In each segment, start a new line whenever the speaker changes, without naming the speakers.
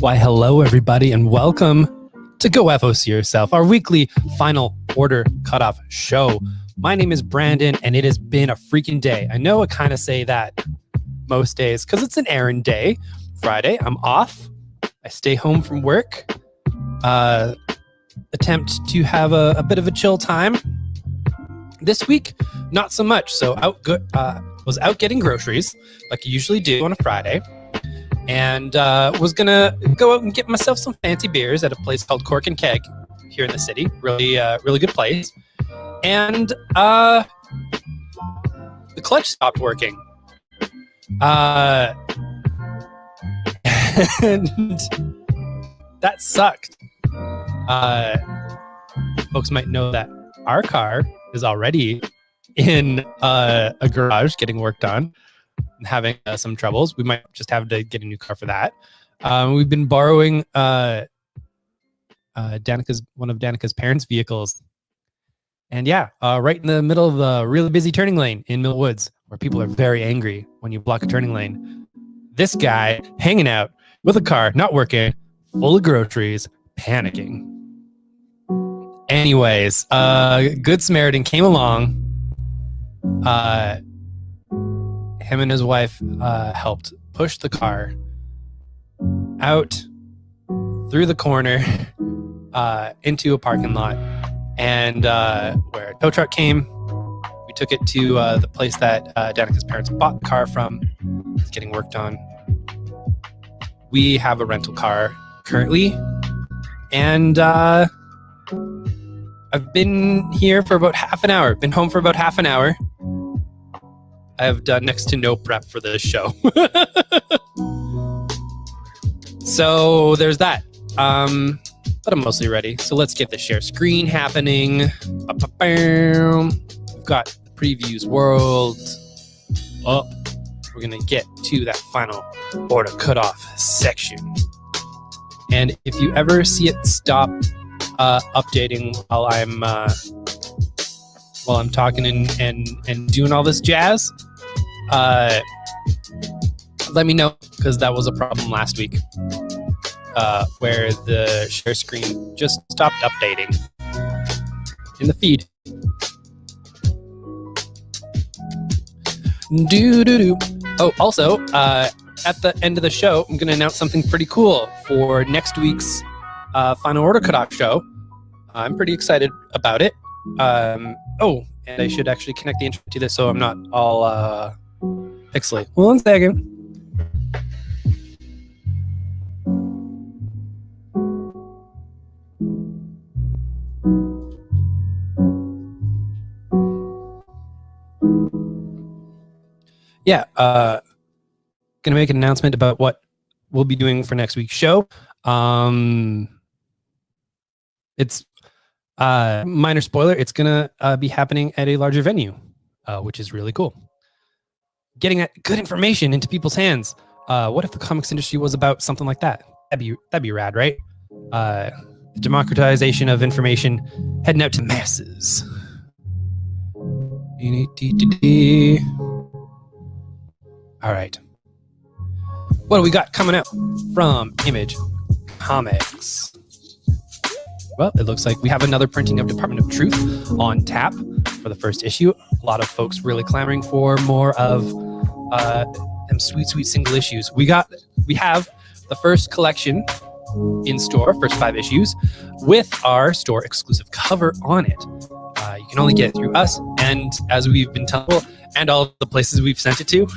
Why, hello, everybody, and welcome to Go F.O.C. Yourself, our weekly final order cutoff show. My name is Brandon, and it has been a freaking day. I know I kind of say that most days because it's an errand day. Friday, I'm off. I stay home from work. Attempt to have a bit of a chill time. This week, not so much. So was out getting groceries like I usually do on a Friday. And was going to go out and get myself some fancy beers at a place called Cork and Keg here in the city. Really good place. And the clutch stopped working. And that sucked. Folks might know that our car is already in a garage getting worked on. Having some troubles. We might just have to get a new car for that. We've been borrowing one of Danica's parents' vehicles. And yeah, right in the middle of the really busy turning lane in Mill Woods, where people are very angry when you block a turning lane. This guy hanging out with a car, not working, full of groceries, panicking. Anyways, Good Samaritan came along. Him and his wife helped push the car out through the corner into a parking lot, and where a tow truck came, we took it to the place that Danica's parents bought the car from. It's getting worked on. We have a rental car currently, and I've been here for about half an hour. Been home for about half an hour. I have done next to no prep for this show. So there's that. But I'm mostly ready. So let's get the share screen happening. We've got the previews world up. We're going to get to that final order cutoff section. And if you ever see it stop updating while I'm talking and doing all this jazz, let me know, because that was a problem last week where the share screen just stopped updating in the feed. Oh, also, at the end of the show, I'm going to announce something pretty cool for next week's Final Order Cutoff show. I'm pretty excited about it. And I should actually connect the intro to this so I'm not all pixely. One second. Yeah, gonna make an announcement about what we'll be doing for next week's show. It's minor spoiler, it's gonna be happening at a larger venue, which is really cool. Getting good information into people's hands. What if the comics industry was about something like that? That'd be rad, right? The democratization of information, heading out to masses. All right. What do we got coming out from Image Comics? Well, it looks like we have another printing of Department of Truth on tap for the first issue. A lot of folks really clamoring for more of them sweet single issues. We have the first collection in store, first 5 issues, with our store exclusive cover on it. You can only get it through us, and as we've been telling, and all the places we've sent it to.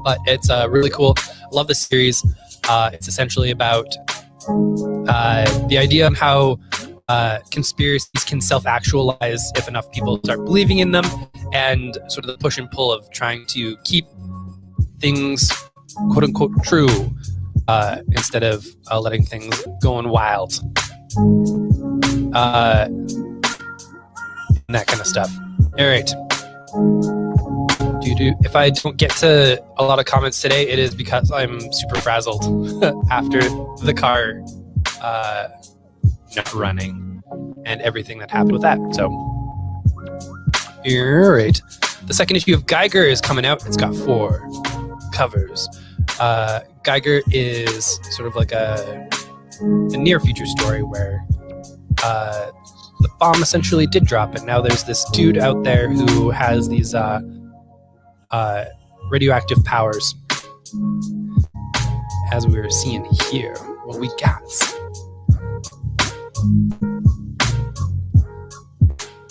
But it's really cool. Love the series. It's essentially about the idea of how conspiracies can self-actualize if enough people start believing in them, and sort of the push and pull of trying to keep things quote-unquote true instead of letting things go on wild. And that kind of stuff. All right. If I don't get to a lot of comments today, it is because I'm super frazzled after the car not running and everything that happened with that. So, all right. The second issue of Geiger is coming out. It's got 4 covers. Geiger is sort of like a near future story where the bomb essentially did drop, and now there's this dude out there who has these radioactive powers, as we were seeing here. What we got?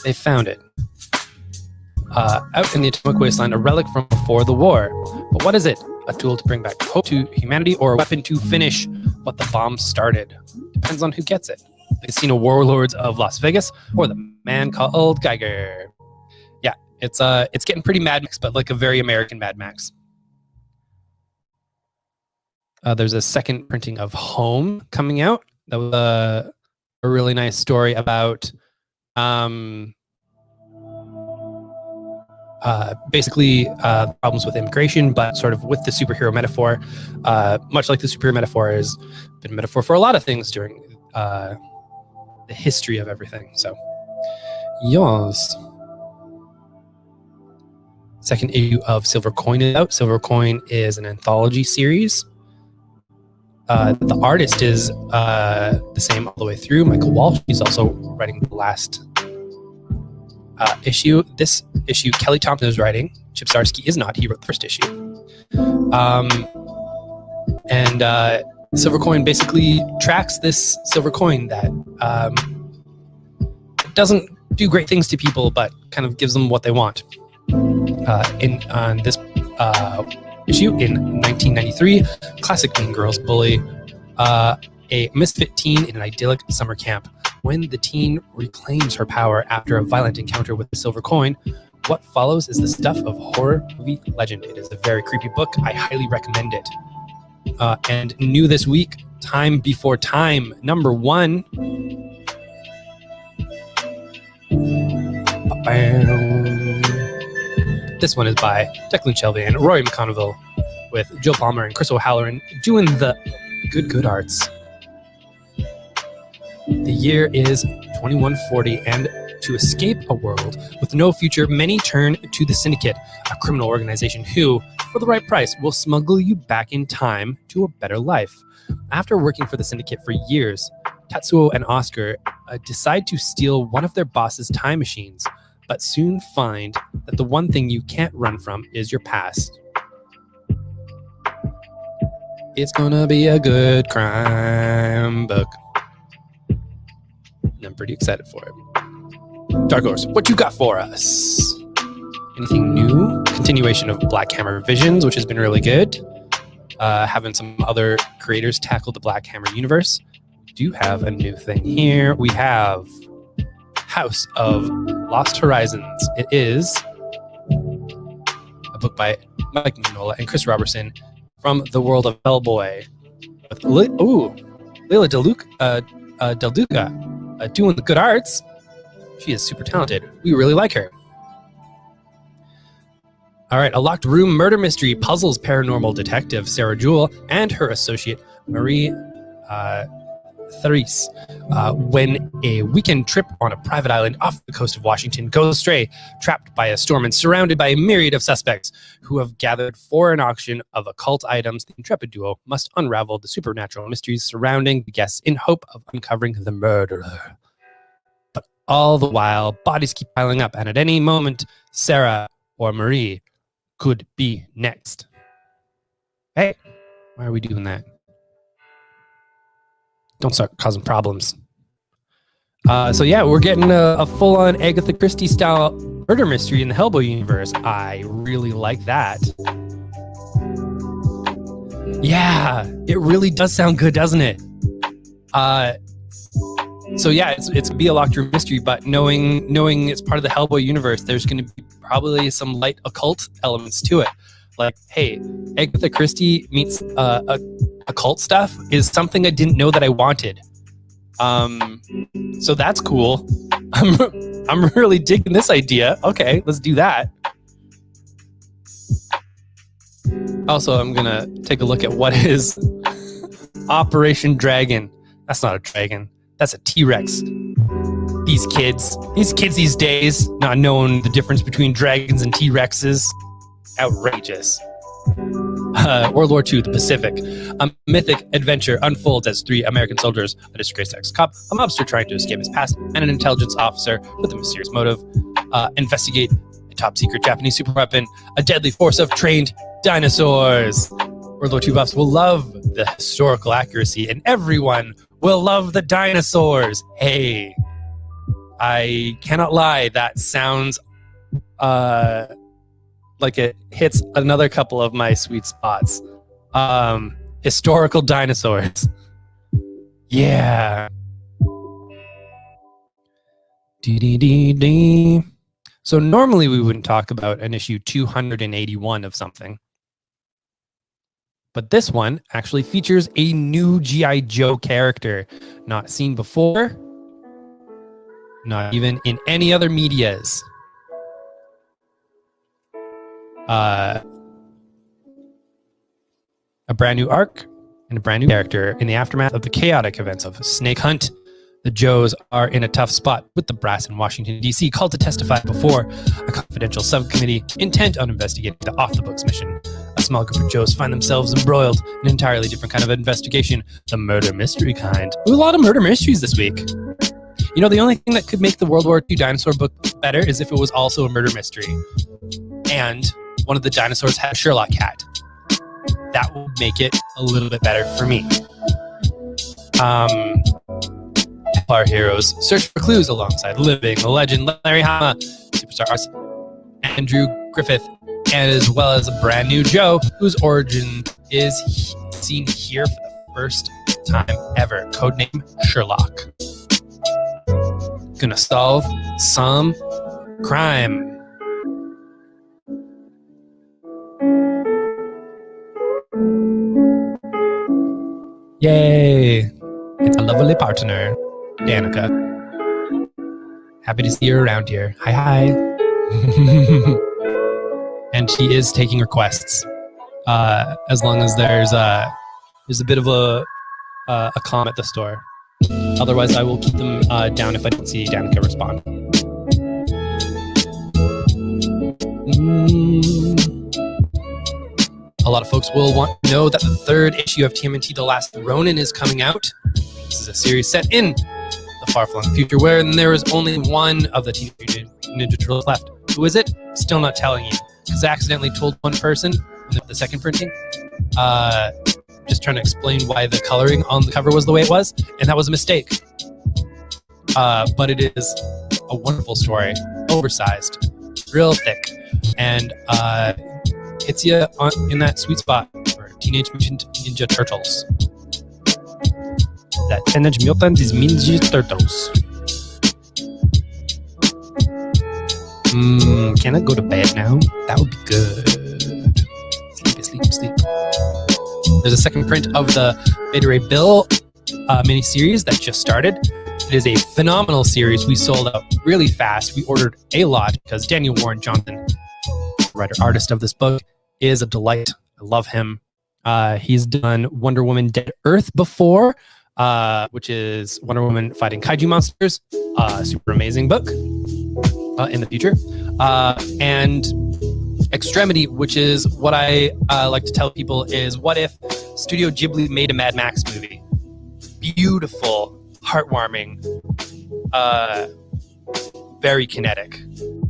They found it. Out in the atomic wasteland, a relic from before the war. But what is it? A tool to bring back hope to humanity, or a weapon to finish what the bomb started? Depends on who gets it. The casino warlords of Las Vegas, or the man called Geiger. Yeah, it's getting pretty Mad Max, but like a very American Mad Max. There's a second printing of Home coming out. That was a really nice story about basically problems with immigration, but sort of with the superhero metaphor, much like the superhero metaphor has been a metaphor for a lot of things during the history of everything. So, yes. Second issue of Silver Coin is out. Silver Coin is an anthology series. The artist is the same all the way through, Michael Walsh. He's also writing the last issue. This issue, Kelly Thompson is writing. Chip Zdarsky is not. He wrote the first issue. And Silver Coin basically tracks this silver coin that doesn't do great things to people, but kind of gives them what they want. On this issue in 1993, classic Mean Girls bully a misfit teen in an idyllic summer camp. When the teen reclaims her power after a violent encounter with the silver coin, what follows is the stuff of horror movie legend. It is a very creepy book. I highly recommend it. And new this week, Time Before Time, #1. This one is by Declan Shelby and Rory McConneville, with Joe Palmer and Chris O'Halloran doing the good arts. The year is 2140, and to escape a world with no future, many turn to the Syndicate, a criminal organization who, for the right price, will smuggle you back in time to a better life. After working for the Syndicate for years, Tatsuo and Oscar decide to steal one of their boss's time machines, but soon find that the one thing you can't run from is your past. It's gonna be a good crime book. And I'm pretty excited for it. Dark Horse, what you got for us? Anything new? Continuation of Black Hammer Visions, which has been really good. Having some other creators tackle the Black Hammer universe. We do have a new thing here. We have House of Lost Horizons. It is a book by Mike Mignola and Chris Robertson from the world of Hellboy. With Leila Del Duca doing the good arts. She is super talented. We really like her. All right, a locked room murder mystery puzzles paranormal detective Sarah Jewell and her associate Marie Therese when a weekend trip on a private island off the coast of Washington goes astray, trapped by a storm and surrounded by a myriad of suspects who have gathered for an auction of occult items. The intrepid duo must unravel the supernatural mysteries surrounding the guests in hope of uncovering the murderer. But all the while, bodies keep piling up, and at any moment, Sarah or Marie could be next. Hey, why are we doing that? Don't start causing problems. So yeah, we're getting a full-on Agatha Christie style murder mystery in the Hellboy universe. I really like that. Yeah, it really does sound good, doesn't it? So yeah, it's gonna be a locked room mystery, but knowing it's part of the Hellboy universe, there's gonna be probably some light occult elements to it. Like, hey, Agatha Christie meets occult stuff is something I didn't know that I wanted. So that's cool. I'm really digging this idea. Okay, let's do that. Also, I'm gonna take a look at what is Operation Dragon. That's not a dragon. That's a T-Rex. These kids these days, not knowing the difference between dragons and T-Rexes. Outrageous. World War II, the Pacific. A mythic adventure unfolds as 3 American soldiers, a disgraced ex-cop, a mobster trying to escape his past, and an intelligence officer with a mysterious motive investigate a top-secret Japanese superweapon, a deadly force of trained dinosaurs. World War II buffs will love the historical accuracy, and everyone will love the dinosaurs. Hey, I cannot lie, that sounds like it hits another couple of my sweet spots. Historical dinosaurs. Yeah. Dee. So normally we wouldn't talk about an issue 281 of something. But this one actually features a new G.I. Joe character, not seen before, not even in any other medias. A brand new arc and a brand new character in the aftermath of the chaotic events of Snake Hunt. The Joes are in a tough spot with the brass in Washington, D.C. called to testify before a confidential subcommittee intent on investigating the off-the-books mission. A small group of Joes find themselves embroiled in an entirely different kind of investigation, the murder mystery kind. Ooh, a lot of murder mysteries this week. You know, the only thing that could make the World War II dinosaur book better is if it was also a murder mystery. And one of the dinosaurs had a Sherlock hat. That would make it a little bit better for me. Our heroes search for clues alongside living the legend Larry Hama, superstar artist Andrew Griffith, and as well as a brand new Joe whose origin is seen here for the first time ever. Codename Sherlock. Gonna solve some crime. Yay! It's a lovely partner, Danica. Happy to see you around here. Hi. And she is taking requests, as long as there's a bit of a calm at the store. Otherwise, I will keep them down if I don't see Danica respond. A lot of folks will want to know that the 3rd issue of TMNT The Last Ronin is coming out. This is a series set in the far-flung future where there is only one of the Teenage Mutant Ninja Turtles left. Who is it? Still not telling you, because I accidentally told one person in the second printing, just trying to explain why the coloring on the cover was the way it was, and that was a mistake. But it is a wonderful story, oversized, real thick, and hits you in that sweet spot for Teenage Mutant Ninja Turtles. That Teenage Mutant Ninja Turtles. Can I go to bed now? That would be good. Sleep. There's a second print of the Beta Ray Bill mini-series that just started. It is a phenomenal series. We sold out really fast. We ordered a lot because Daniel Warren Johnson, writer-artist of this book, is a delight. I love him. He's done Wonder Woman Dead Earth before, which is Wonder Woman fighting kaiju monsters. Super amazing book in the future. And Extremity, which is what I like to tell people is, what if Studio Ghibli made a Mad Max movie? Beautiful, heartwarming, very kinetic.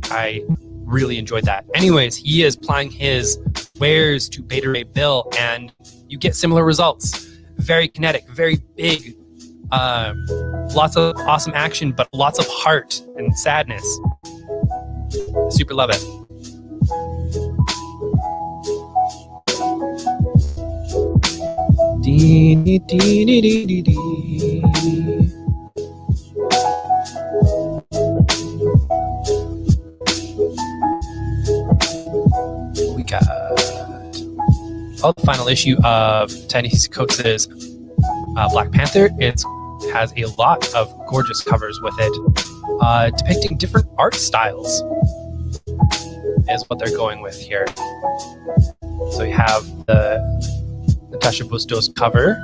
I really enjoyed that. Anyways, he is applying his wares to Beta Ray Bill, and you get similar results. Very kinetic, very big, lots of awesome action, but lots of heart and sadness. Super love it. Dee, dee, dee, dee, dee, dee. We got the final issue of Ta-Nehisi Coates' Black Panther. It has a lot of gorgeous covers with it, depicting different art styles is what they're going with here. So you have the Natasha Bustos cover.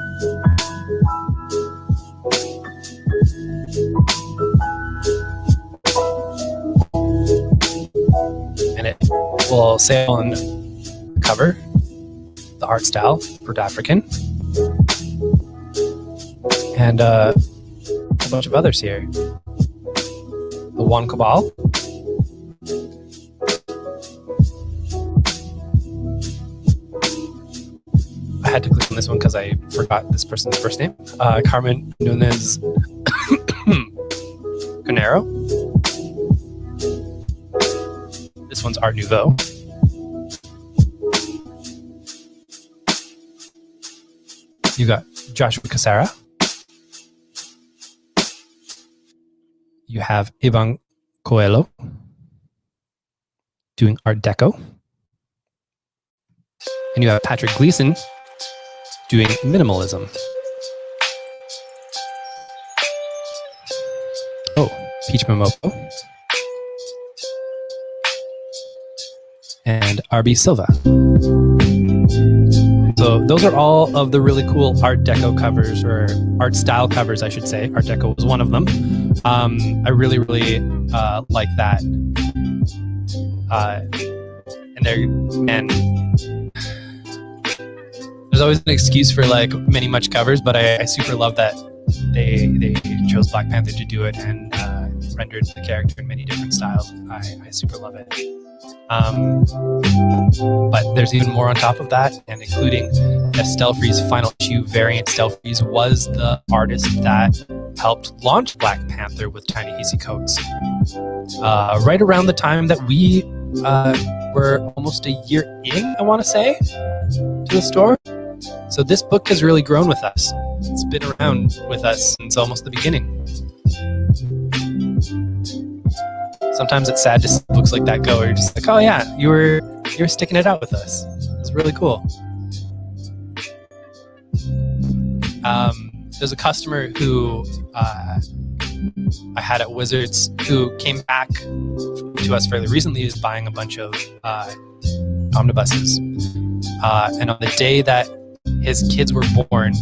And it will say on the cover, the art style, South African, and a bunch of others here. The One Cabal. I had to click on this one because I forgot this person's first name. Carmen Nunez Conero. This one's Art Nouveau. You got Joshua Cassara. You have Ivan Coelho doing Art Deco. And you have Patrick Gleason doing minimalism. Oh, Peach Momoko. And RB Silva. So those are all of the really cool Art Deco covers, or art style covers, I should say. Art Deco was one of them. I really like that. And there's always an excuse for like many much covers, but I super love that they chose Black Panther to do it and rendered the character in many different styles. I super love it. But there's even more on top of that, and including Estelle Free's final issue variant. Estelle Freeze was the artist that helped launch Black Panther with Tiny Hissy Coats. Right around the time that we were almost a year in, I want to say, to the store. So this book has really grown with us. It's been around with us since almost the beginning. Sometimes it's sad to see books like that go. You're just like, oh yeah, you were sticking it out with us. It's really cool. There's a customer who I had at Wizards who came back to us fairly recently. Is buying a bunch of omnibuses, and on the day that his kids were born,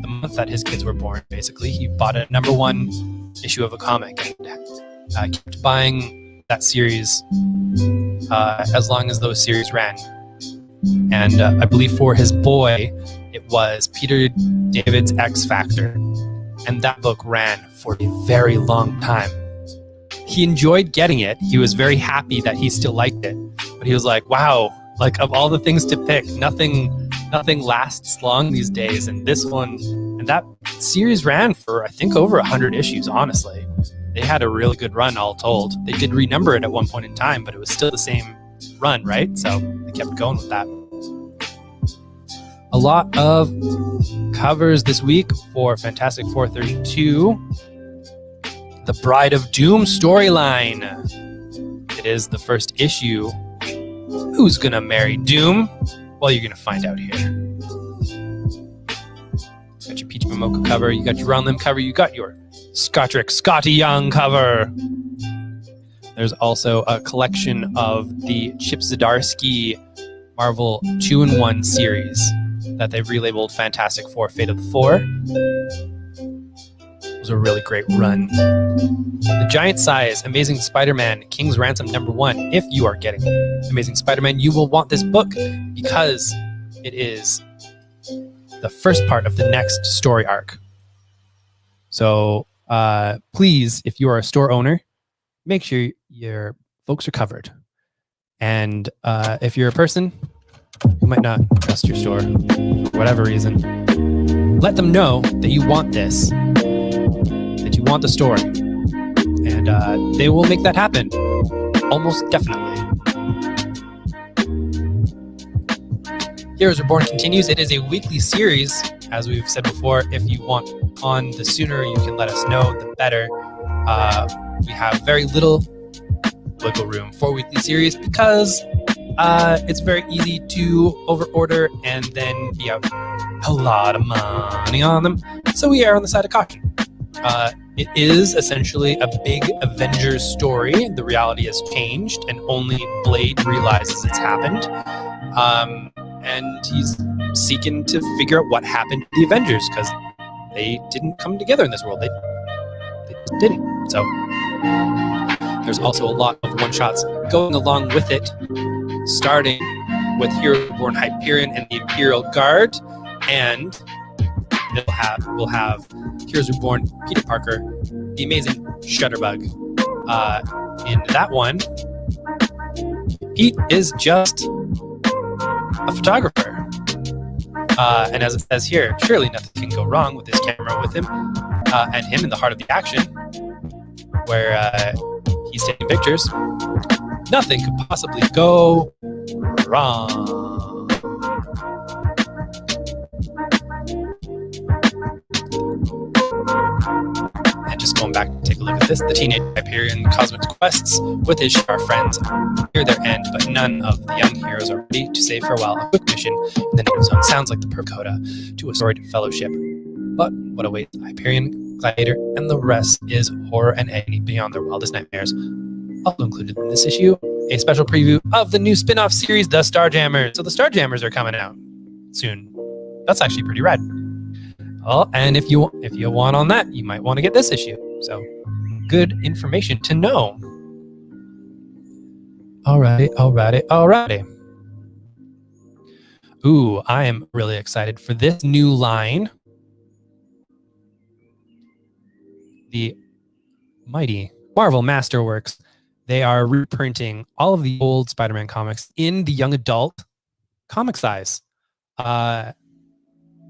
the month that his kids were born, basically, he bought a #1 issue of a comic and kept buying that series as long as those series ran. And I believe for his boy, it was Peter David's X Factor, and that book ran for a very long time. He enjoyed getting it. He was very happy that he still liked it, but he was like, wow, like of all the things to pick, nothing lasts long these days. And this one, and that series ran for, I think, over 100 issues, honestly. They had a really good run, all told. They did renumber it at one point in time, but it was still the same run, right? So they kept going with that. A lot of covers this week for Fantastic Four 32. The Bride of Doom storyline. It is the first issue. Who's gonna marry Doom? Well, you're gonna find out here. Got your Peach Momoko cover, you got your Ron Lim cover, you got your Scotty Young cover. There's also a collection of the Chip Zdarsky Marvel 2-in-1 series that they've relabeled Fantastic Four Fate of the Four. It was a really great run. The Giant Size Amazing Spider-Man King's Ransom #1. If you are getting Amazing Spider-Man, you will want this book because it is the first part of the next story arc. So please, if you are a store owner, make sure your folks are covered. And if you're a person who might not trust your store for whatever reason, let them know that you want this, that you want the story, and they will make that happen, almost definitely. Heroes Reborn continues. It is a weekly series, as we've said before. If you want on, the sooner you can let us know, the better. We have very little wiggle room for weekly series because it's very easy to overorder and then be out a lot of money on them. So we are on the side of caution. It is essentially a big Avengers story. The reality has changed and only Blade realizes it's happened. And he's seeking to figure out what happened to the Avengers because they didn't come together in this world. They just didn't. So there's also a lot of one-shots going along with it, starting with Hero Reborn Hyperion and the Imperial Guard, and we'll have Heroes Reborn Peter Parker, the amazing Shutterbug. In that one, Pete is just a photographer. And as it says here, surely nothing can go wrong with this camera with him and him in the heart of the action, where he's taking pictures. Nothing could possibly go wrong. And just going back to take a look at this, the teenage Hyperion Cosmic quests with his star friends near their end, but none of the young heroes are ready to say farewell. A quick mission in the Native Zone sounds like the coda to a storied fellowship. But what awaits Hyperion, Gladiator, and the rest is horror and agony beyond their wildest nightmares. Also included in this issue, a special preview of the new spin-off series, The Starjammers. So the Starjammers are coming out soon. That's actually pretty rad. Well, and if you want on that, you might want to get this issue. So, good information to know. Alrighty. Ooh, I am really excited for this new line. The mighty Marvel Masterworks. They are reprinting all of the old Spider-Man comics in the young adult comic size. I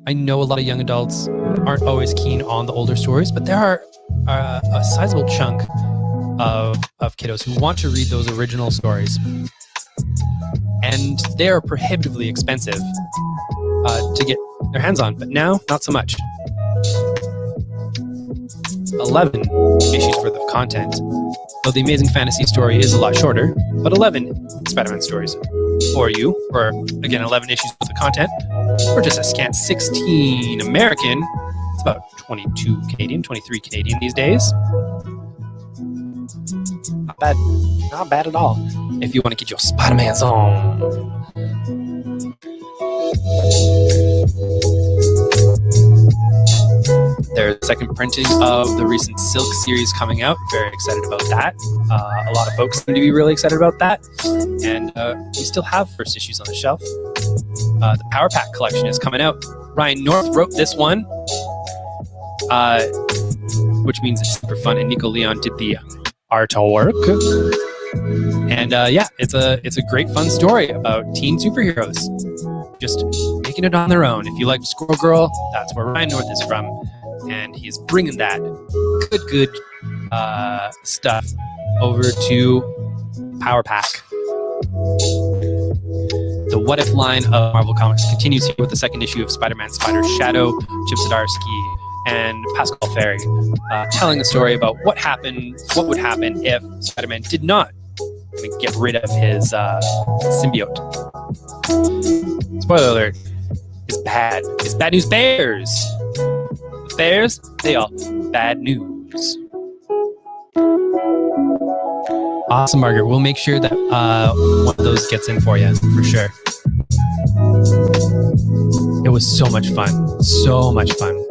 know a lot of young adults aren't always keen on the older stories, but there are a sizable chunk of kiddos who want to read those original stories. And they are prohibitively expensive to get their hands on, but now, not so much. 11 issues worth of content. Though the Amazing Fantasy story is a lot shorter, but 11 Spider-Man stories for you, or again, 11 issues worth of content, or just a scant 16 American. It's about 22 Canadian, 23 Canadian these days. Not bad at all. If you want to get your Spider-Man's on. There's a second printing of the recent Silk series coming out. Very excited about that. A lot of folks seem to be really excited about that. And we still have first issues on the shelf. The Power Pack collection is coming out. Ryan North wrote this one, which means it's super fun. And Nico Leon did the artwork. And yeah, it's a great fun story about teen superheroes just making it on their own. If you like Squirrel Girl, that's where Ryan North is from. And he's bringing that good stuff over to Power Pack. The What If line of Marvel Comics continues here with the second issue of Spider-Man Spider Shadow, Chip Zdarsky, and Pascal Ferry, telling a story about what would happen if Spider-Man did not get rid of his symbiote. Spoiler alert, it's bad. It's bad news bears. The bears, they are bad news. Awesome, Margaret. We'll make sure that one of those gets in for you, for sure. It was so much fun. So much fun.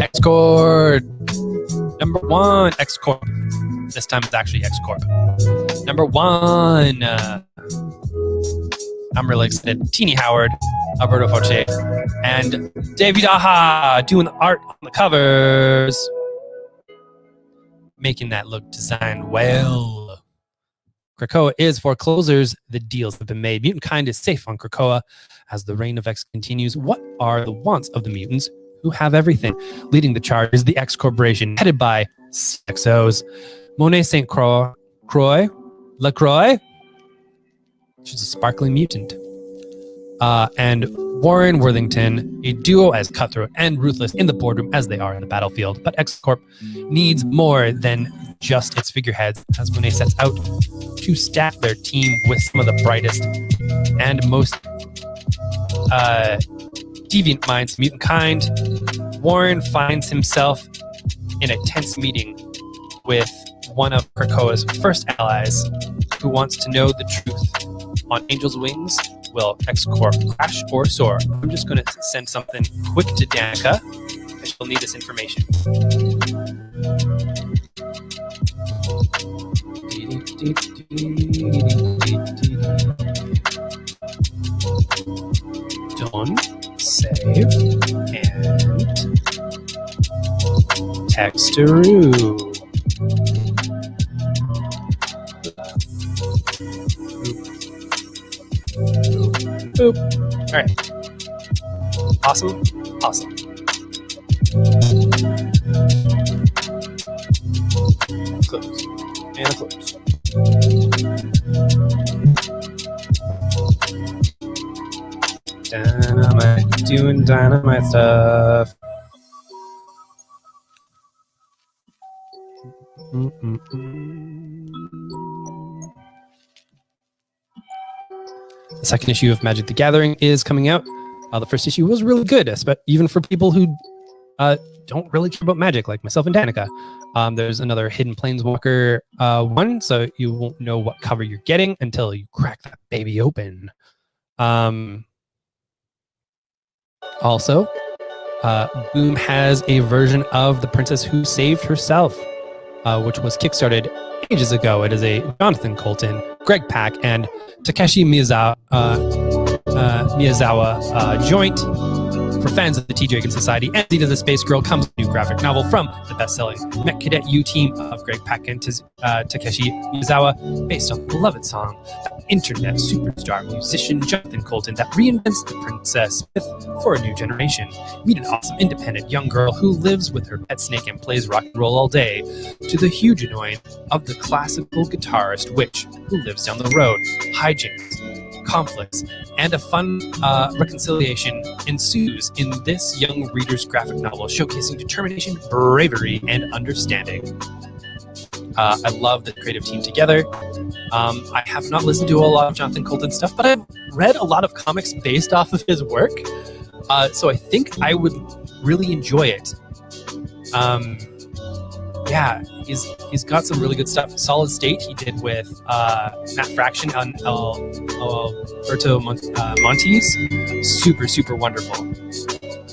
X-Corp. Number 1. X-Corp. This time it's actually X-Corp. Number 1. I'm really excited. Teeny Howard, Alberto F.O.C, and David Aha doing the art on the covers. Making that look designed well. Krakoa is for closers. The deals have been made. Mutant kind is safe on Krakoa as the reign of X continues. What are the wants of the mutants who have everything? Leading the charge is the X Corporation, headed by CXOs Monet St. Croix, LaCroix. She's a sparkling mutant. And Warren Worthington, a duo as cutthroat and ruthless in the boardroom as they are in the battlefield. But X-Corp needs more than just its figureheads, as Monet sets out to staff their team with some of the brightest and most deviant minds, mutant kind. Warren finds himself in a tense meeting with one of Krakoa's first allies, who wants to know the truth. On Angel's Wings, will X-Corp crash or soar? I'm just going to send something quick to Danica, and she'll need this information. down, save, and textaroo. Boop. All right. Awesome. Awesome. Close. And close. Dynamite, doing dynamite stuff. The second issue of Magic the Gathering is coming out. The first issue was really good, even for people who don't really care about Magic, like myself and Danica. There's another Hidden Planeswalker one, so you won't know what cover you're getting until you crack that baby open. Also, Boom has a version of The Princess Who Saved Herself, which was kickstarted ages ago. It is a Jonathan Colton, Greg Pak, and Takeshi Miyazawa joint. For fans of the T-Dragon Society and Zeta the Space Girl comes a new graphic novel from the best-selling Mech Cadet U team of Greg Pak and Takeshi Miyazawa, based on the beloved song, the internet superstar musician Jonathan Colton that reinvents the Princess Smith for a new generation. Meet an awesome independent young girl who lives with her pet snake and plays rock and roll all day, to the huge annoyance of the classical guitarist witch who lives down the road. Hijinks, conflicts, and a fun reconciliation ensues in this young reader's graphic novel, showcasing determination, bravery, and understanding. I love the creative team together. I have not listened to a lot of Jonathan Colton stuff, but I've read a lot of comics based off of his work, so I think I would really enjoy it. Yeah, he's got some really good stuff. Solid State he did with Matt Fraction on Alberto Montes. Super, super wonderful. Just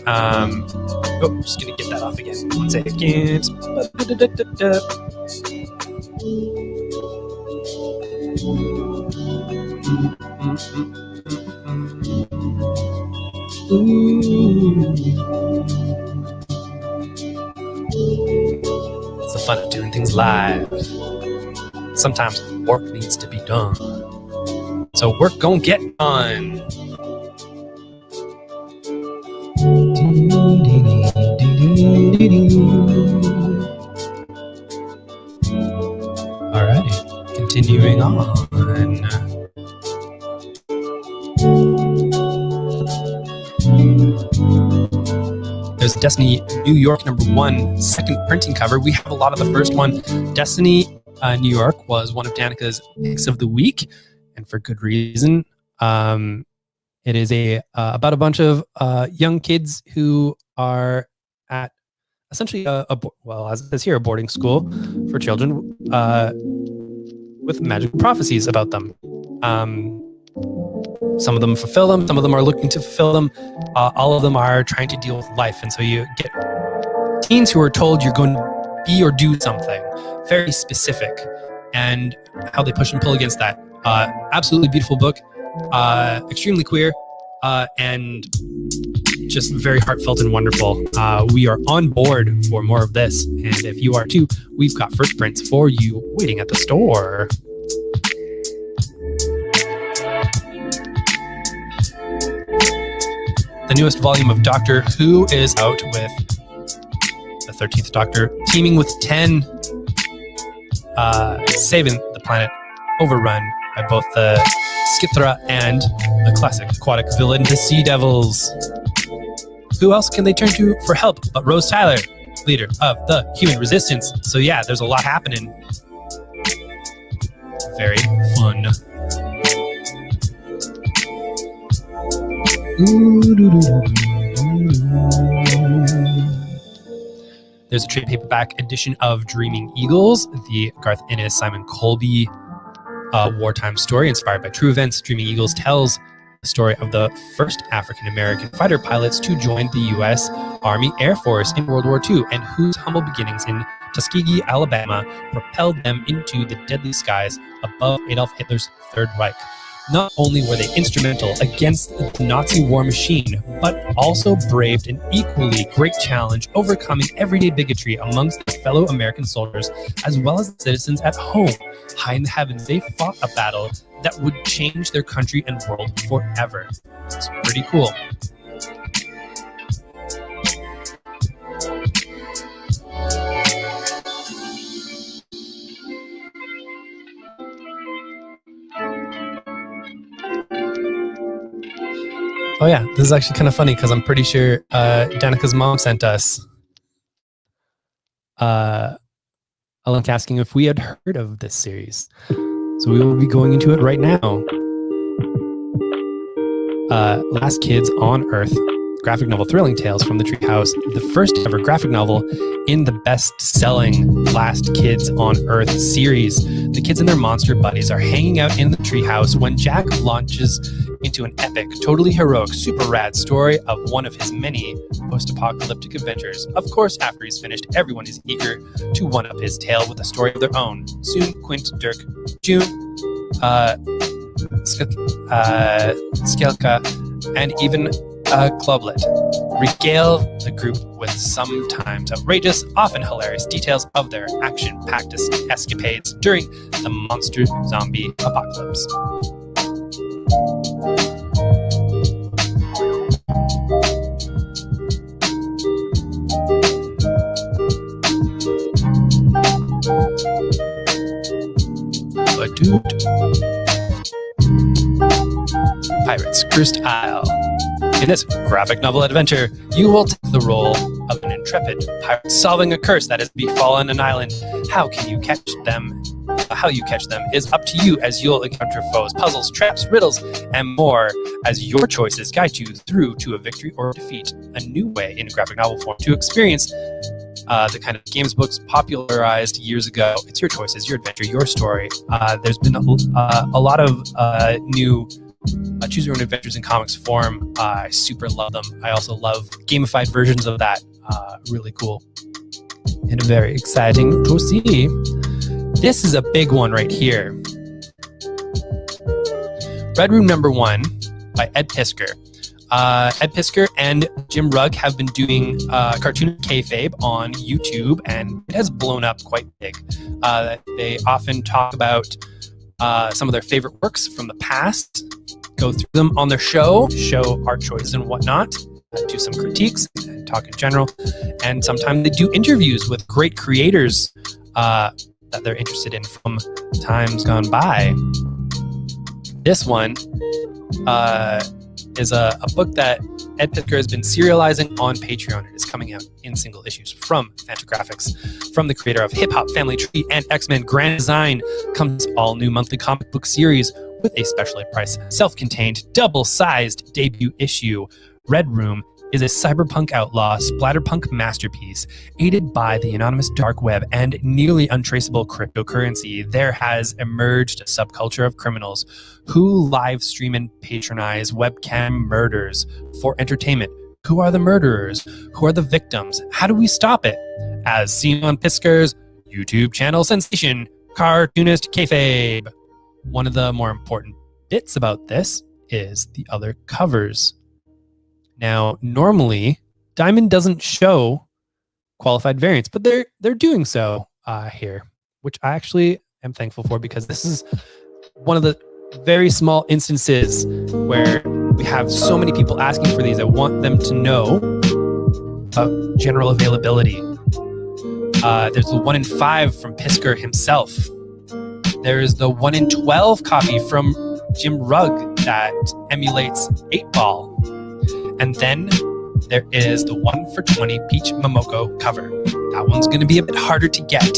gonna get that off again. 1 second. It's the fun of doing things live. Sometimes work needs to be done. So work gon' get done. Alrighty, continuing on. There's Destiny New York #1 second printing cover. We have a lot of the first one. Destiny New York was one of Danica's picks of the week, and for good reason. It is about a bunch of young kids who are at essentially as it says here, a boarding school for children with magical prophecies about them. Some of them fulfill them. Some of them are looking to fulfill them. All of them are trying to deal with life. And so you get teens who are told you're going to be or do something very specific, and how they push and pull against that. Absolutely beautiful book. Extremely queer, and just very heartfelt and wonderful. We are on board for more of this. And if you are too, we've got first prints for you waiting at the store. The newest volume of Doctor Who is out, with the 13th Doctor teaming with 10, saving the planet overrun by both the Skithra and the classic aquatic villain, the Sea Devils. Who else can they turn to for help but Rose Tyler, leader of the Human Resistance? So yeah, there's a lot happening. Very fun. There's a trade paperback edition of Dreaming Eagles, the Garth Ennis, Simon Colby wartime story inspired by true events. Dreaming Eagles tells the story of the first African-American fighter pilots to join the U.S. Army Air Force in World War II, and whose humble beginnings in Tuskegee, Alabama, propelled them into the deadly skies above Adolf Hitler's Third Reich. Not only were they instrumental against the Nazi war machine, but also braved an equally great challenge, overcoming everyday bigotry amongst their fellow American soldiers, as well as the citizens at home. High in the heavens, they fought a battle that would change their country and world forever. It's pretty cool. Oh yeah, this is actually kind of funny because I'm pretty sure Danica's mom sent us a link asking if we had heard of this series. So we will be going into it right now. Last Kids on Earth, graphic novel Thrilling Tales from the Treehouse, the first ever graphic novel in the best-selling Last Kids on Earth series. The kids and their monster buddies are hanging out in the treehouse when Jack launches into an epic, totally heroic, super rad story of one of his many post-apocalyptic adventures. Of course, after he's finished, everyone is eager to one-up his tale with a story of their own. Soon, Quint, Dirk, June, Skelka, and even Clublet regale the group with sometimes outrageous, often hilarious details of their action-packed escapades during the monster zombie apocalypse. Pirates Cursed Isle. In this graphic novel adventure, you will take the role of an intrepid pirate solving a curse that has befallen an island. How you catch them is up to you, as you'll encounter foes, puzzles, traps, riddles, and more as your choices guide you through to a victory or defeat. A new way in graphic novel form to experience the kind of games books popularized years ago. It's your choices, your adventure, your story. There's been a lot of new choose your own adventures in comics form. I super love them. I also love gamified versions of that. Really cool and very exciting to see. This is a big one right here. Red Room #1 by Ed Piskor. Ed Piskor and Jim Rugg have been doing cartoon kayfabe on YouTube, and it has blown up quite big. They often talk about some of their favorite works from the past, go through them on their show art choices and whatnot, do some critiques, and talk in general. And sometimes they do interviews with great creators that they're interested in from times gone by. This one is a book that Ed Piskor has been serializing on Patreon. It is coming out in single issues from Fantagraphics. From the creator of Hip Hop, Family Tree, and X-Men Grand Design comes all new monthly comic book series with a specially priced, self-contained, double-sized debut issue. Red Room is a cyberpunk outlaw splatterpunk masterpiece. Aided by the anonymous dark web and nearly untraceable cryptocurrency, there has emerged a subculture of criminals who live stream and patronize webcam murders for entertainment. Who are the murderers? Who are the victims? How do we stop it? As seen on Piskor's YouTube channel sensation, Cartoonist Kayfabe. One of the more important bits about this is the other covers. Now, normally, Diamond doesn't show qualified variants, but they're doing so here, which I actually am thankful for, because this is one of the very small instances where we have so many people asking for these. I want them to know about general availability. There's the 1 in 5 from Piskor himself. There is the 1 in 12 copy from Jim Rugg that emulates 8-Ball. And then there is the 1 for 20 Peach Momoko cover. That one's going to be a bit harder to get.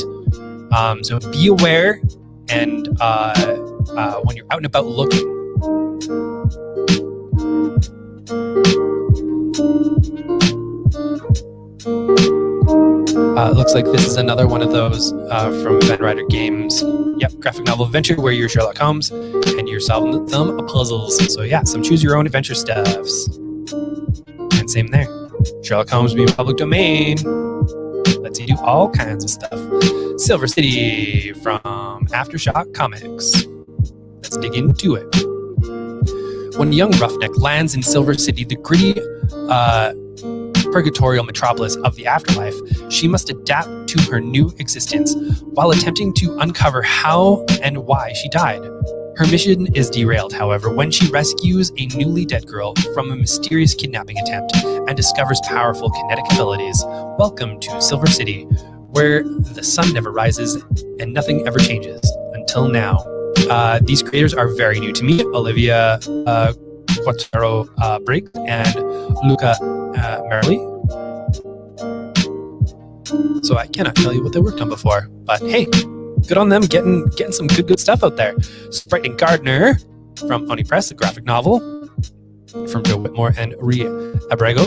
So be aware, and when you're out and about looking. It looks like this is another one of those from Van Ryder Games. Yep, graphic novel adventure where you're Sherlock Holmes and you're solving some puzzles. So yeah, some choose your own adventure stuffs. And same there. Sherlock Holmes being public domain lets you do all kinds of stuff. Silver City from Aftershock Comics. Let's dig into it. When a young roughneck lands in Silver City, the gritty purgatorial metropolis of the afterlife, she must adapt to her new existence while attempting to uncover how and why she died. Her mission is derailed, however, when she rescues a newly dead girl from a mysterious kidnapping attempt and discovers powerful kinetic abilities. Welcome to Silver City, where the sun never rises and nothing ever changes until now. These creators are very new to me: Olivia Quattaro Briggs and Luca Merrily. So I cannot tell you what they worked on before, but hey, good on them, getting some good stuff out there. Sprite and Gardner from Oni Press, a graphic novel from Joe Whitmore and Ria Abrego.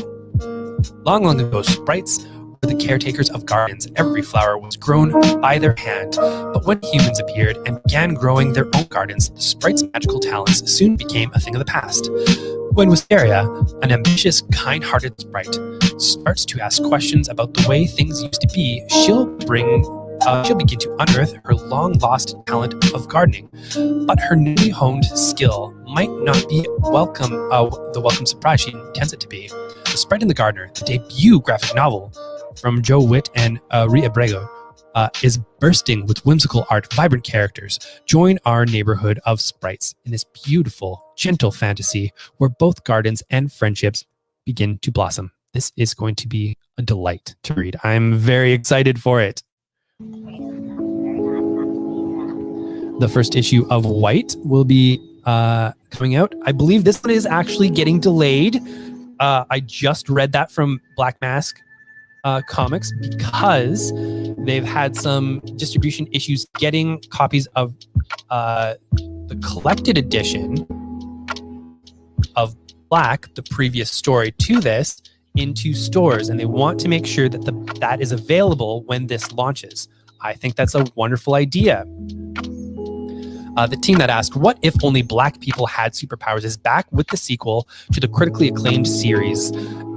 Long ago, sprites were the caretakers of gardens. Every flower was grown by their hand. But when humans appeared and began growing their own gardens, the sprites' magical talents soon became a thing of the past. When Wisteria, an ambitious, kind-hearted sprite, starts to ask questions about the way things used to be, she'll begin to unearth her long-lost talent of gardening. But her newly honed skill might not be the welcome surprise she intends it to be. The Sprite and the Gardener, the debut graphic novel from Joe Witt and Ria Abrego, is bursting with whimsical art, vibrant characters. Join our neighborhood of sprites in this beautiful, gentle fantasy where both gardens and friendships begin to blossom. This is going to be a delight to read. I'm very excited for it. The first issue of White will be coming out. I believe this one is actually getting delayed. I just read that from Black Mask Comics because they've had some distribution issues getting copies of the collected edition of Black, the previous story to this, into stores, and they want to make sure that that is available when this launches. I think that's a wonderful idea. The team that asked, "What if only Black people had superpowers?" is back with the sequel to the critically acclaimed series.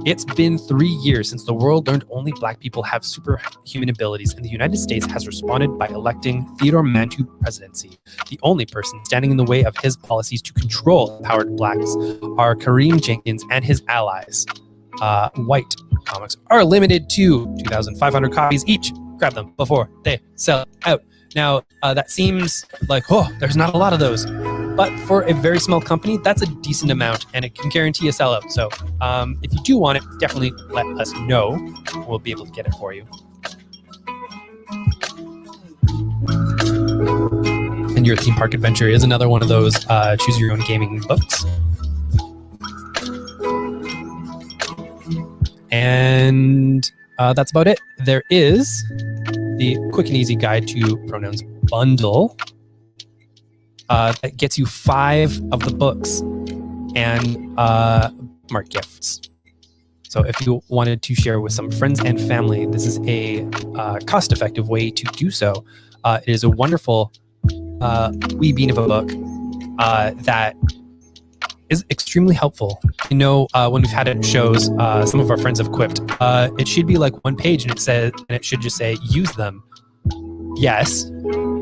It's been 3 years since the world learned only Black people have superhuman abilities, and the United States has responded by electing Theodore Mantu presidency. The only person standing in the way of his policies to control empowered Blacks are Kareem Jenkins and his allies. White comics are limited to 2,500 copies each. Grab them before they sell out. Now, that seems like, there's not a lot of those. But for a very small company, that's a decent amount, and it can guarantee a sellout. So if you do want it, definitely let us know. We'll be able to get it for you. And Your Theme Park Adventure is another one of those choose your own gaming books. And that's about it. There is the Quick and Easy Guide to Pronouns bundle that gets you 5 of the books and mark gifts. So if you wanted to share with some friends and family, this is a cost-effective way to do so. It is a wonderful wee bean of a book that is extremely helpful. I know when we've had it shows, some of our friends have quipped, it should be like one page and it should just say, use them. Yes,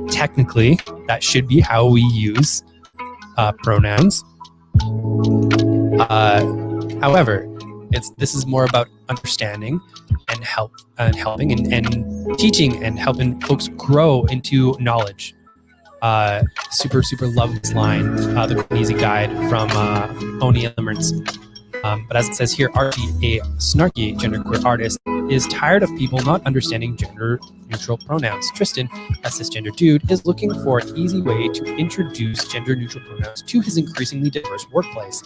technically, that should be how we use pronouns. However, this is more about understanding and helping and teaching and helping folks grow into knowledge. Super love this line, the Quick and Easy Guide from Oni Limerence. But as it says here, Archie, a snarky genderqueer artist, is tired of people not understanding gender-neutral pronouns. Tristan, a cisgender dude, is looking for an easy way to introduce gender-neutral pronouns to his increasingly diverse workplace.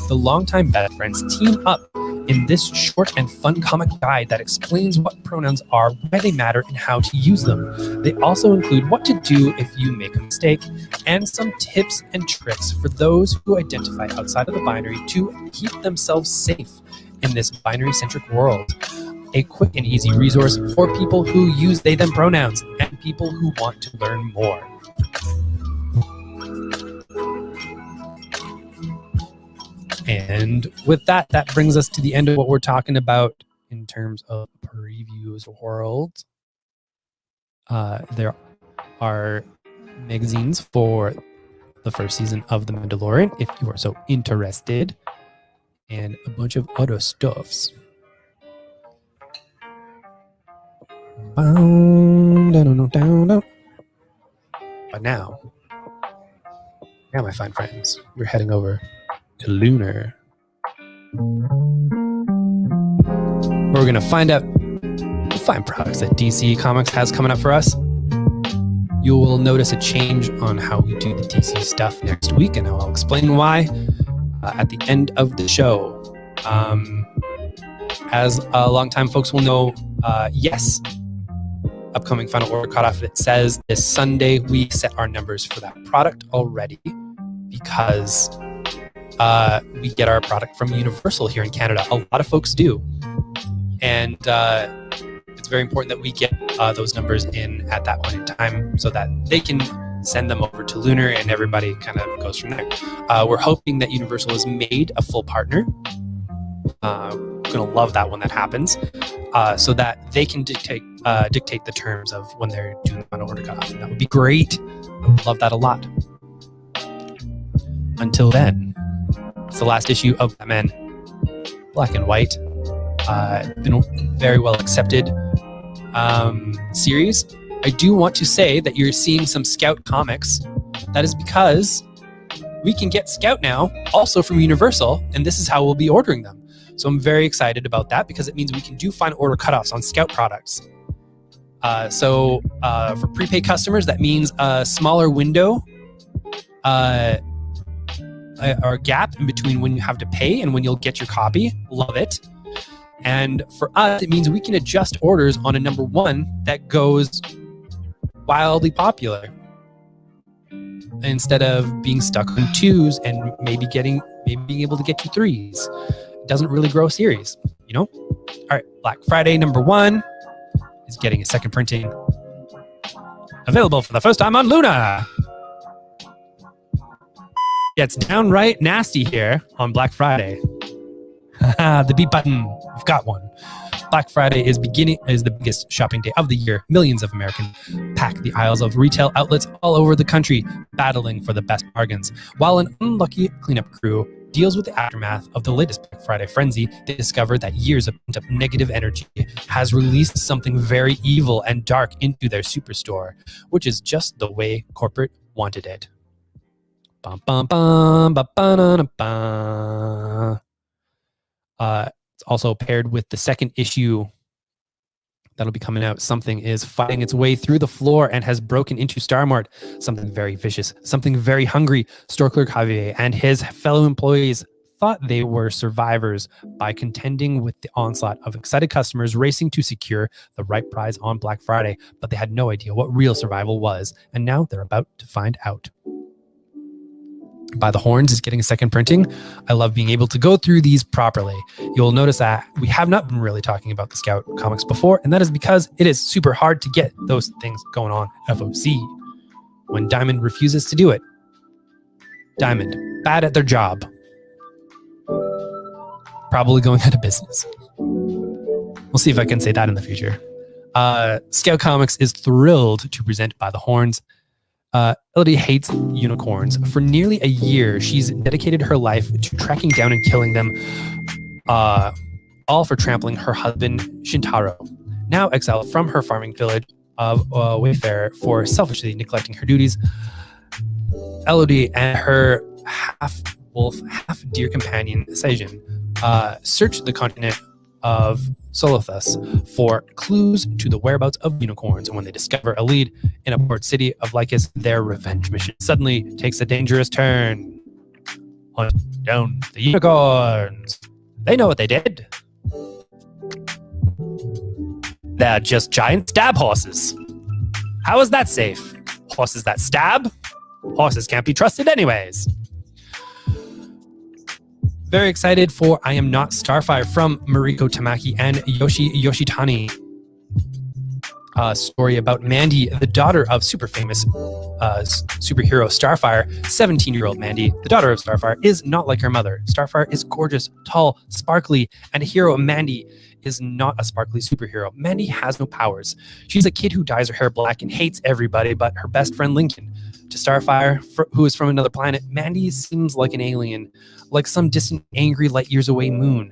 The longtime best friends team up in this short and fun comic guide that explains what pronouns are, why they matter, and how to use them. They also include what to do if you make a mistake, and some tips and tricks for those who identify outside of the binary to keep themselves safe in this binary-centric world. A quick and easy resource for people who use they, them pronouns and people who want to learn more. And with that, that brings us to the end of what we're talking about in terms of previews world. There are magazines for the first season of The Mandalorian, if you are so interested, and a bunch of other stuffs. But now, my fine friends, we're heading over to Lunar. We're going to find out the fine products that DC Comics has coming up for us. You will notice a change on how we do the DC stuff next week, and I'll explain why at the end of the show. As longtime folks will know, yes, upcoming final order cutoff, it says this Sunday. We set our numbers for that product already because we get our product from Universal here in Canada. A lot of folks do. And it's very important that we get those numbers in at that point in time so that they can send them over to Lunar and everybody kind of goes from there. We're hoping that Universal is made a full partner. Going to love that when that happens, so that they can dictate the terms of when they're doing the final order cutoff. That would be great. I would love that a lot. Until then, it's the last issue of Batman Black and White. Been a very well accepted series. I do want to say that you're seeing some Scout comics. That is because we can get Scout now also from Universal, and this is how we'll be ordering them. So I'm very excited about that because it means we can do final order cutoffs on Scout products. So for prepaid customers, that means a smaller window or gap in between when you have to pay and when you'll get your copy. Love it. And for us, it means we can adjust orders on a number one that goes wildly popular instead of being stuck on twos and maybe being able to get to threes. It doesn't really grow series, you know? All right, Black Friday number one is getting a second printing. Available for the first time on Luna. It's downright nasty here on Black Friday. The beat button, we've got one. Black Friday is the biggest shopping day of the year. Millions of Americans pack the aisles of retail outlets all over the country, battling for the best bargains. While an unlucky cleanup crew deals with the aftermath of the latest Black Friday frenzy, they discover that years of pent-up negative energy has released something very evil and dark into their superstore, which is just the way corporate wanted it. Bum, bum, bum, ba, ba, da, da, ba. It's also paired with the second issue that'll be coming out. Something is fighting its way through the floor and has broken into Star Mart. Something very vicious, something very hungry. Store clerk Javier and his fellow employees thought they were survivors by contending with the onslaught of excited customers racing to secure the right prize on Black Friday, but they had no idea what real survival was, and now they're about to find out. By the Horns is getting a second printing. I love being able to go through these properly. You'll notice that we have not been really talking about the Scout comics before, and that is because it is super hard to get those things going on F.O.C. when Diamond refuses to do it. Diamond, bad at their job. Probably going out of business. We'll see if I can say that in the future. Scout Comics is thrilled to present By the Horns. Elodie hates unicorns. For nearly a year, she's dedicated her life to tracking down and killing them, all for trampling her husband, Shintaro. Now exiled from her farming village of Wayfarer for selfishly neglecting her duties, Elodie and her half-wolf, half-deer companion, Seijin, search the continent of Solothus for clues to the whereabouts of unicorns, and when they discover a lead in a port city of Lycus, their revenge mission suddenly takes a dangerous turn. Hunt down the unicorns. They know what they did. They're just giant stab horses. How is that safe? Horses that stab? Horses can't be trusted anyways. Very excited for I Am Not Starfire from Mariko Tamaki and Yoshi Yoshitani. story about Mandy, the daughter of super famous superhero Starfire. 17-year-old Mandy, the daughter of Starfire, is not like her mother. Starfire is gorgeous, tall, sparkly, and a hero. Mandy is not a sparkly superhero. Mandy has no powers. She's a kid who dyes her hair black and hates everybody but her best friend Lincoln. To Starfire, who is from another planet, Mandy seems like an alien, like some distant, angry, light years away moon.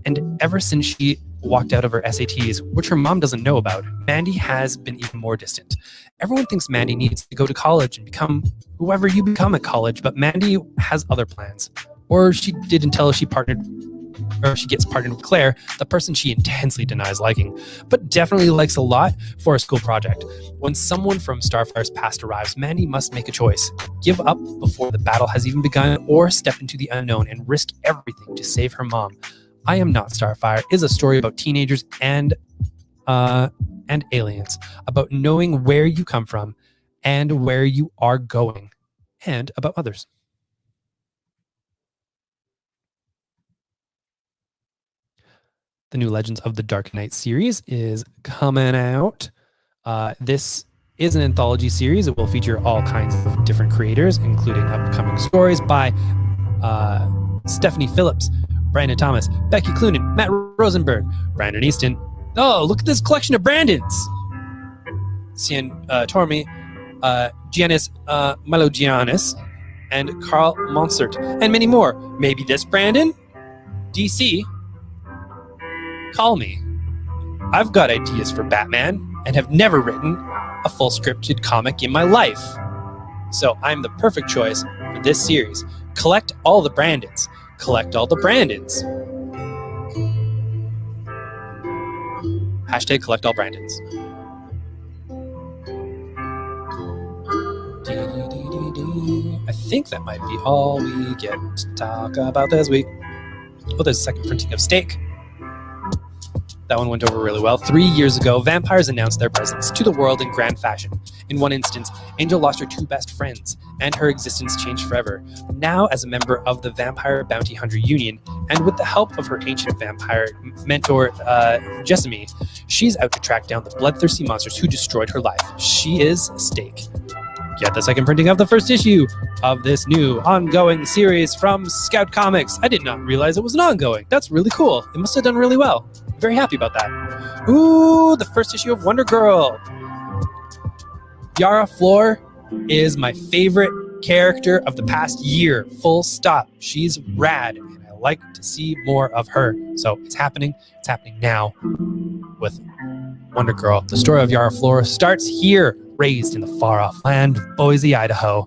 And ever since she walked out of her SATs, which her mom doesn't know about, Mandy has been even more distant. Everyone thinks Mandy needs to go to college and become whoever you become at college, but Mandy has other plans. Or she did until she gets partnered with Claire, the person she intensely denies liking, but definitely likes a lot for a school project. When someone from Starfire's past arrives, Mandy must make a choice. Give up before the battle has even begun, or step into the unknown and risk everything to save her mom. I Am Not Starfire is a story about teenagers and aliens, about knowing where you come from and where you are going, and about others. The new Legends of the Dark Knight series is coming out. This is an anthology series. It will feature all kinds of different creators, including upcoming stories by Stephanie Phillips, Brandon Thomas, Becky Cloonan, Matt Rosenberg, Brandon Easton. Oh, look at this collection of Brandons. Cian Tormi, Giannis Melogianis, and Carl Monsert, and many more. Maybe this Brandon? DC? Call me. I've got ideas for Batman and have never written a full scripted comic in my life. So I'm the perfect choice for this series. Collect all the Brandons. Collect all the Brandons. Hashtag collect all Brandons. I think that might be all we get to talk about this week. Oh, there's a second printing of Steak. That one went over really well. 3 years ago, vampires announced their presence to the world in grand fashion. In one instance, Angel lost her two best friends, and her existence changed forever. Now, as a member of the Vampire Bounty Hunter Union, and with the help of her ancient vampire mentor, Jessamy, she's out to track down the bloodthirsty monsters who destroyed her life. She is Steak. Get the second printing of the first issue of this new ongoing series from Scout Comics. I did not realize it was an ongoing. That's really cool. It must have done really well. Very happy about that. Ooh, the first issue of Wonder Girl. Yara Flor is my favorite character of the past year. Full stop. She's rad, and I like to see more of her. So it's happening. It's happening now with Wonder Girl. The story of Yara Flor starts here. Raised in the far-off land of Boise, Idaho,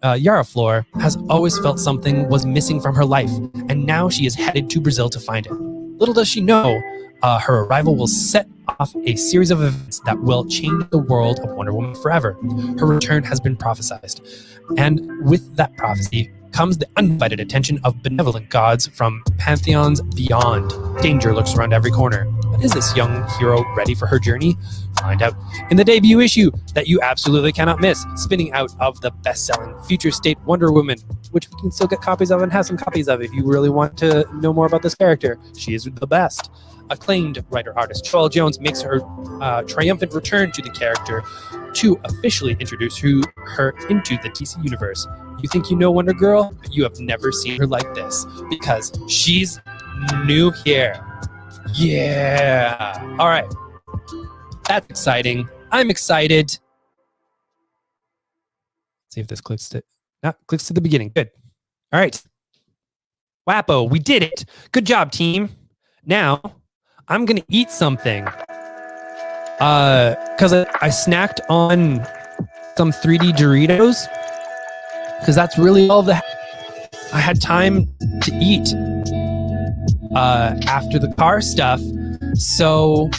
Yara Flor has always felt something was missing from her life, and now she is headed to Brazil to find it. Little does she know, her arrival will set off a series of events that will change the world of Wonder Woman forever. Her return has been prophesized, and with that prophecy comes the undivided attention of benevolent gods from pantheons beyond. Danger lurks around every corner. But is this young hero ready for her journey? Find out in the debut issue that you absolutely cannot miss, spinning out of the best-selling Future State Wonder Woman, which we can still get copies of and have some copies of if you really want to know more about this character. She is the best. Acclaimed writer-artist Joelle Jones makes her triumphant return to the character to officially introduce her into the DC Universe. You think you know Wonder Girl, but you have never seen her like this, because she's new here. Yeah. All right. That's exciting. I'm excited. Let's see if this clicks to the beginning. Good. All right. Wappo, we did it. Good job, team. Now, I'm going to eat something. Because I snacked on some 3D Doritos. Because that's really all I had time to eat after the car stuff. So,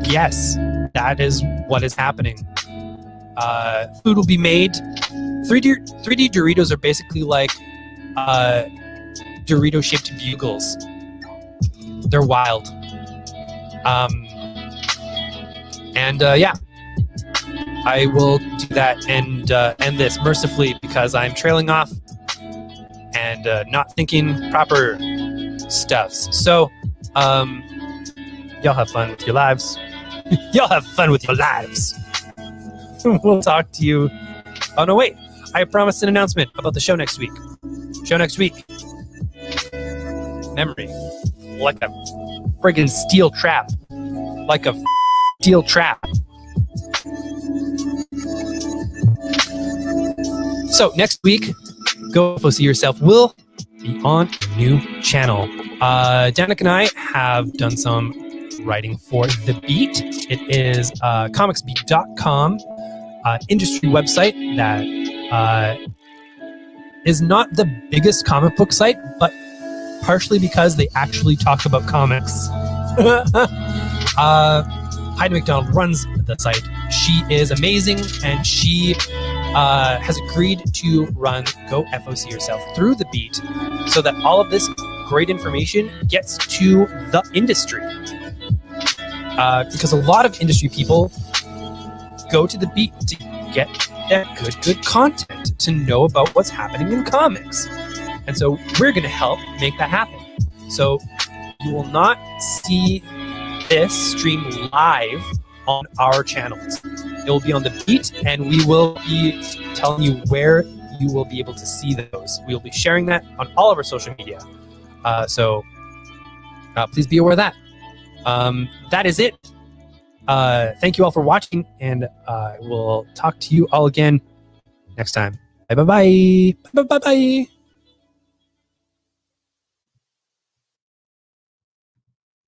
yes, that is what is happening. Food will be made. 3D Doritos are basically like Dorito-shaped bugles. They're wild. Yeah. I will do that and end this mercifully because I'm trailing off and not thinking proper stuffs. So, Y'all have fun with your lives. Y'all have fun with your lives. We'll talk to you. Oh, no, wait. I promised an announcement about the show next week. Show next week. Memory. Like a friggin' steel trap. Like a steel trap. So next week, Go F.O.C Yourself will be on a new channel. Danica and I have done some writing for The Beat. It is comicsbeat.com industry website that is not the biggest comic book site, but partially because they actually talk about comics. Heidi McDonald runs the site. She is amazing, and she has agreed to run Go F.O.C Yourself through The Beat so that all of this great information gets to the industry. Because a lot of industry people go to The Beat to get that good content, to know about what's happening in comics. And so we're going to help make that happen. So you will not see this stream live on our channels. It will be on The Beat, and we will be telling you where you will be able to see those. We will be sharing that on all of our social media. So please be aware of that. That is it. Thank you all for watching, and we'll talk to you all again next time. Bye-bye-bye. Bye-bye-bye.